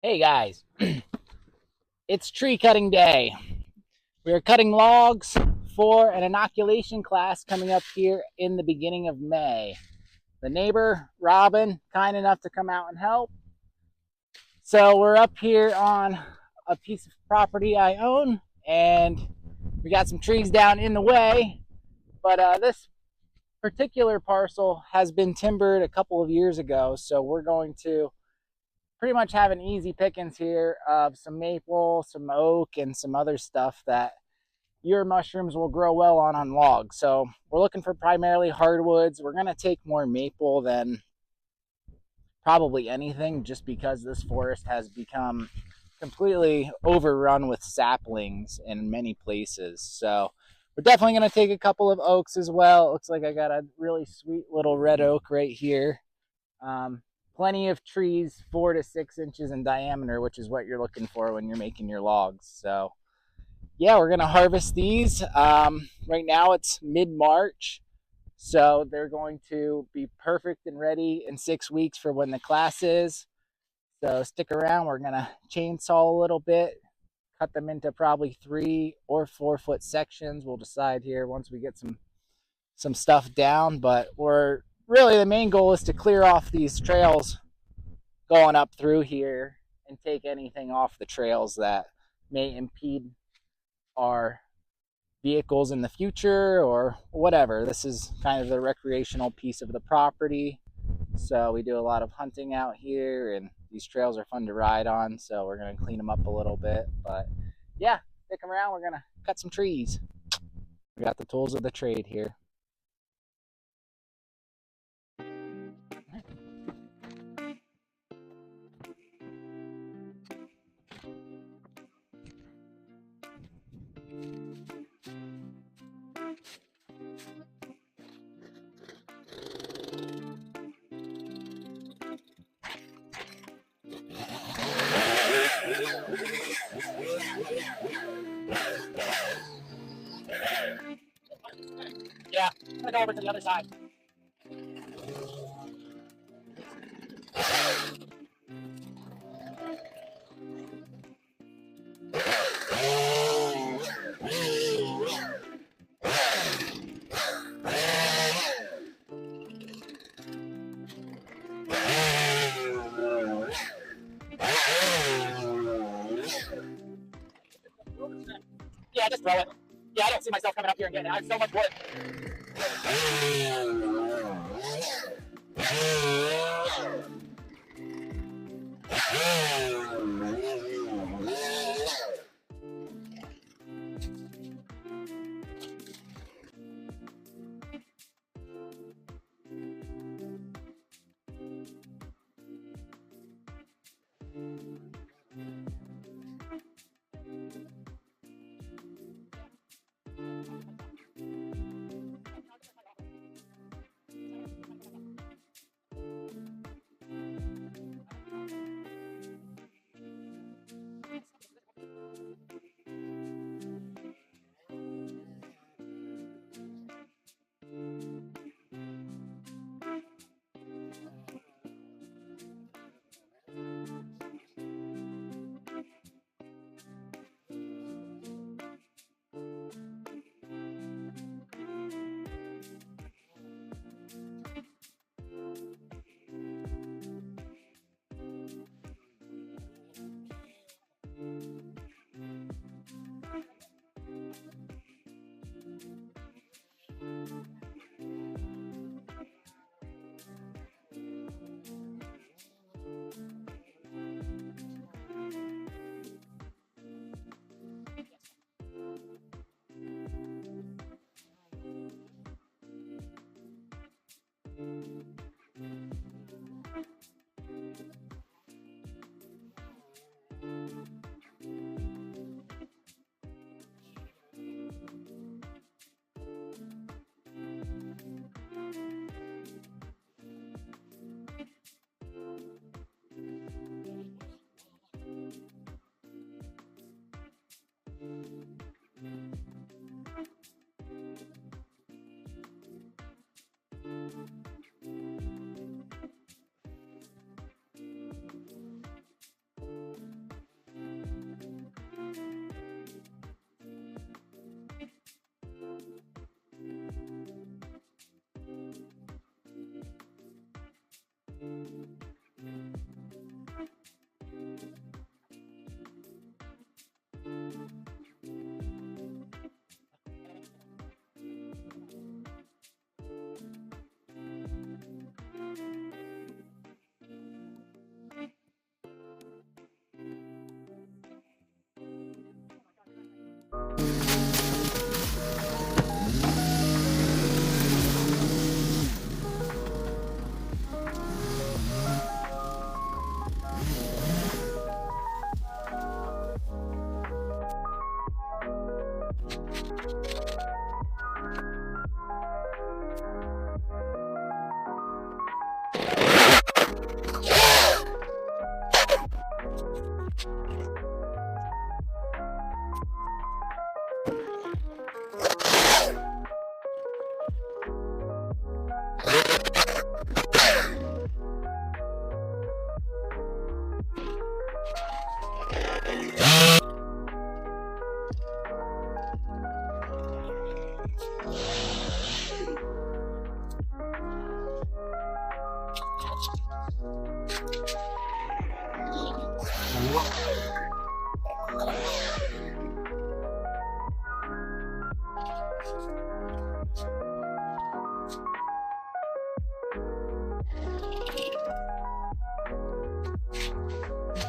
Hey guys, it's tree cutting day. We are cutting logs for an inoculation class coming up here in the beginning of May. The neighbor, Robin, kind enough to come out and help. So we're up here on a piece of property I own, and we got some trees down in the way, but this particular parcel has been timbered a couple of years ago, so we're going to pretty much have an easy pickings here of some maple, some oak, and some other stuff that your mushrooms will grow well on logs. So we're looking for primarily hardwoods. We're going to take more maple than probably anything, just because this forest has become completely overrun with saplings in many places. So we're definitely going to take a couple of oaks as well. It looks like I got a really sweet little red oak right here. Plenty of trees 4 to 6 inches in diameter, which is what you're looking for when you're making your logs. So yeah, we're gonna harvest these. Right now it's mid-March, so they're going to be perfect and ready in 6 weeks for when the class is. So stick around. We're gonna chainsaw a little bit, cut them into probably 3 or 4 foot sections. We'll decide here once we get some stuff down, but we're really, the main goal is to clear off these trails going up through here and take anything off the trails that may impede our vehicles in the future or whatever. This is kind of the recreational piece of the property. So we do a lot of hunting out here, and these trails are fun to ride on. So we're going to clean them up a little bit. But yeah, stick around. We're going to cut some trees. We got the tools of the trade here. Yeah, I'm gonna go over to the other side. Yeah, just throw it. Yeah, I don't see myself coming up here and getting it. I have so much wood.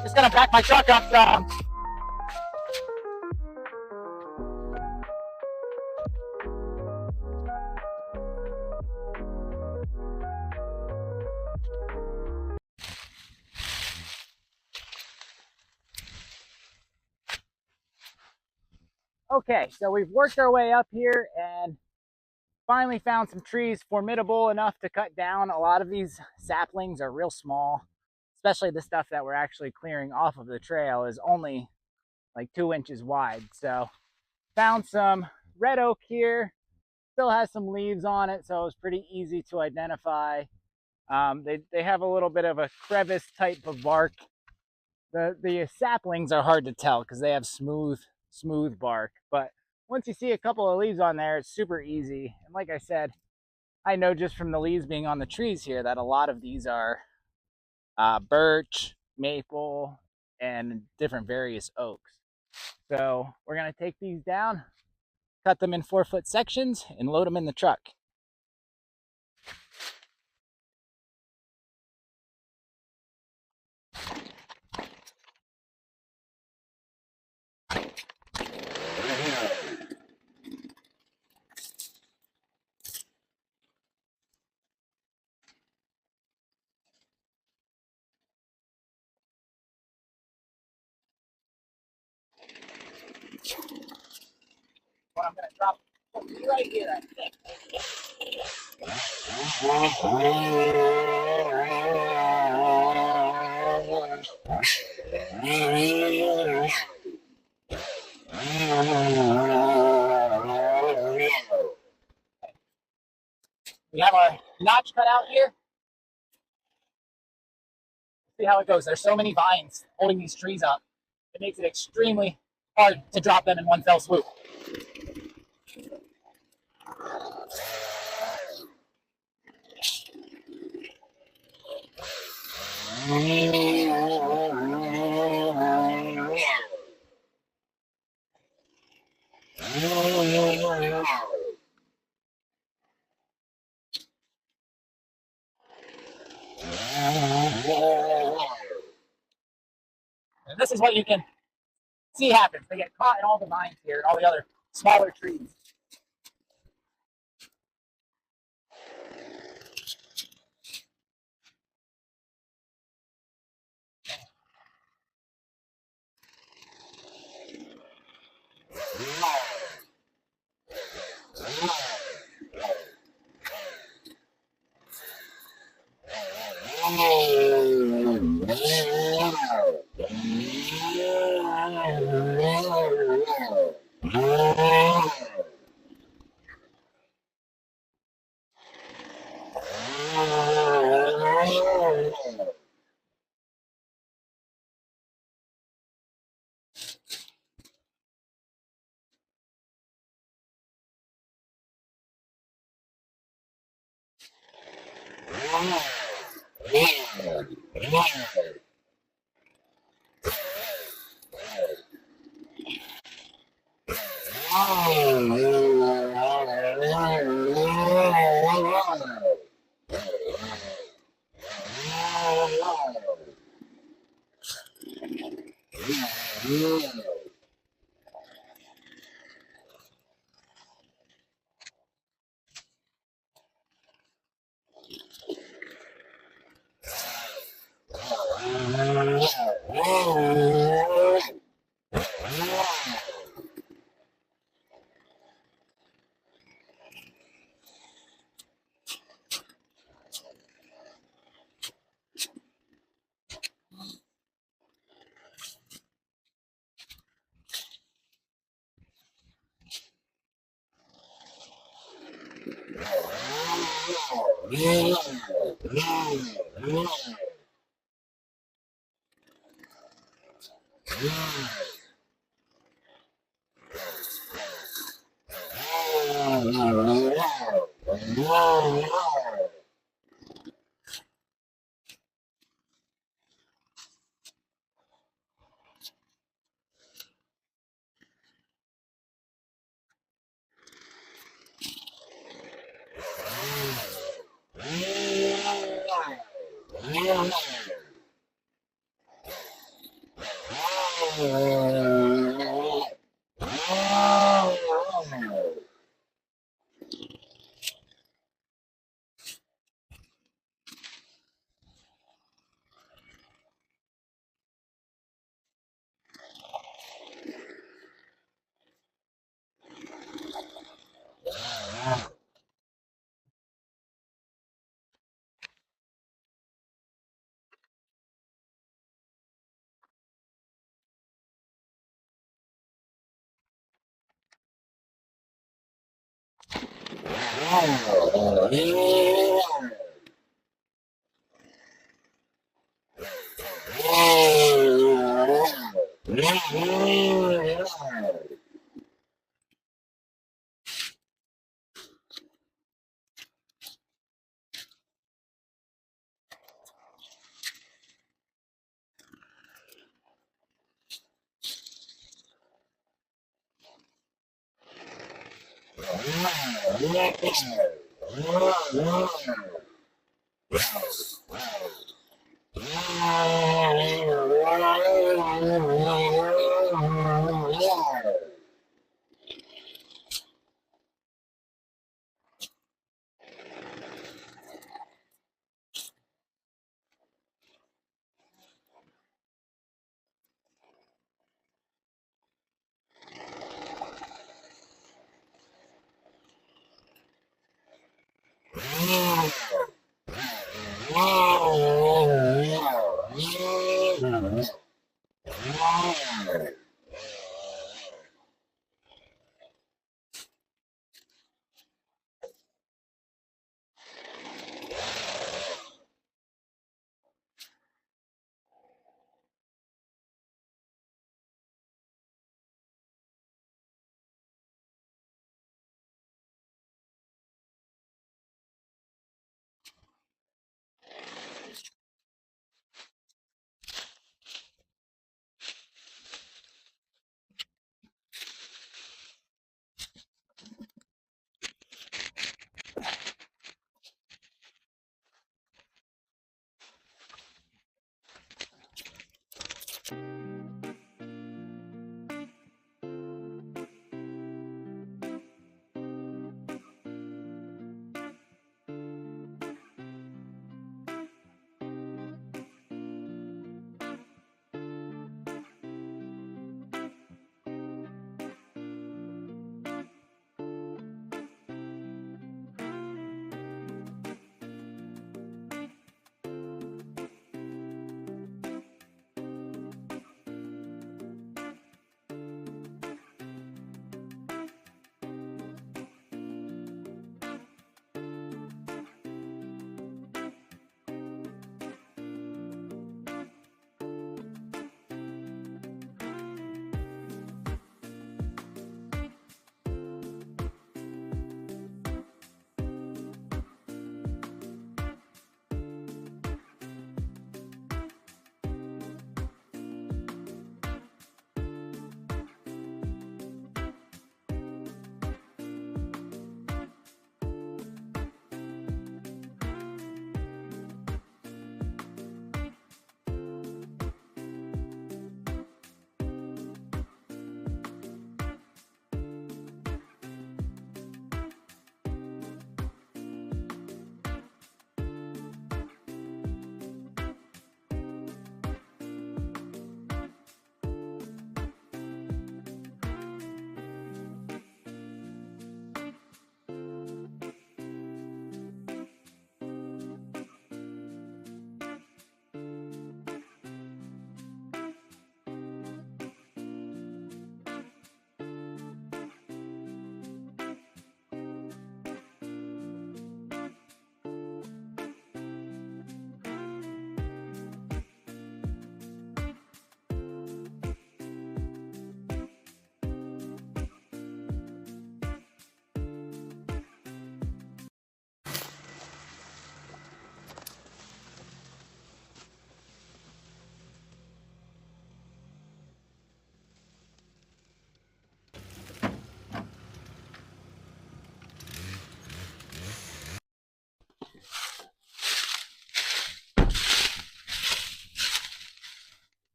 Just gonna back my truck up. Okay, so we've worked our way up here and finally found some trees formidable enough to cut down. A lot of these saplings are real small, especially the stuff that we're actually clearing off of the trail is only like 2 inches wide. So found some red oak here, still has some leaves on it, so it was pretty easy to identify. They have a little bit of a crevice type of bark. The saplings are hard to tell because they have smooth bark, but once you see a couple of leaves on there, it's super easy. And like I said, I know just from the leaves being on the trees here that a lot of these are birch, maple, and different various oaks. So we're gonna take these down, cut them in 4-foot sections, and load them in the truck. Well, I'm gonna drop right here, I think. We have our notch cut out here. See how it goes. There's so many vines holding these trees up. It makes it extremely hard to drop them in one fell swoop. And this is what you can see happens. They get caught in all the vines here and all the other smaller trees.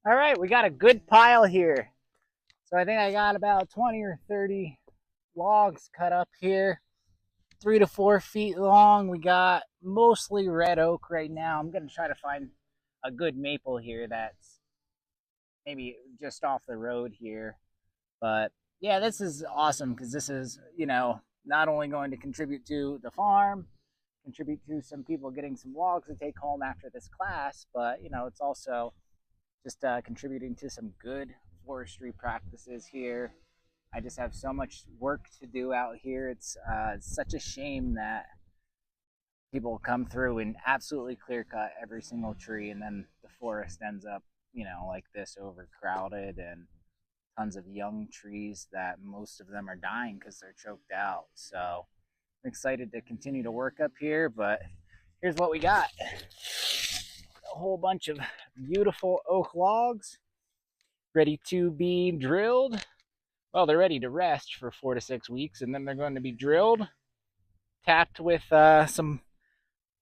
All right, we got a good pile here. So I think I got about 20 or 30 logs cut up here, 3 to 4 feet long. We got mostly red oak right now. I'm going to try to find a good maple here that's maybe just off the road here. But yeah, this is awesome because this is, not only going to contribute to the farm, contribute to some people getting some logs to take home after this class, but, it's also just contributing to some good forestry practices here. I just have so much work to do out here. It's such a shame that people come through and absolutely clear cut every single tree, and then the forest ends up, like this, overcrowded, and tons of young trees that most of them are dying because they're choked out. So I'm excited to continue to work up here, but here's what we got. A whole bunch of beautiful oak logs ready to be drilled. Well, they're ready to rest for 4 to 6 weeks, and then they're going to be drilled, tapped with some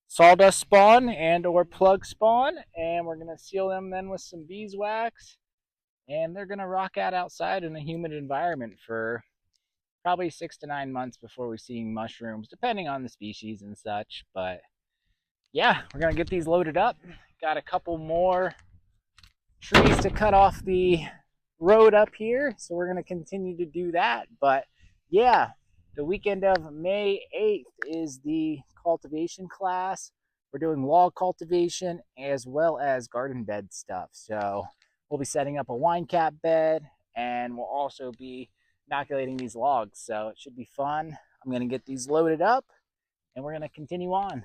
sawdust spawn and or plug spawn, and we're going to seal them then with some beeswax, and they're going to rock out outside in a humid environment for probably 6 to 9 months before we see mushrooms, depending on the species and such. But yeah, we're going to get these loaded up. Got a couple more trees to cut off the road up here, so we're going to continue to do that. But yeah, the weekend of May 8th is the cultivation class. We're doing log cultivation as well as garden bed stuff. So we'll be setting up a wine cap bed, and we'll also be inoculating these logs. So it should be fun. I'm going to get these loaded up, and we're going to continue on.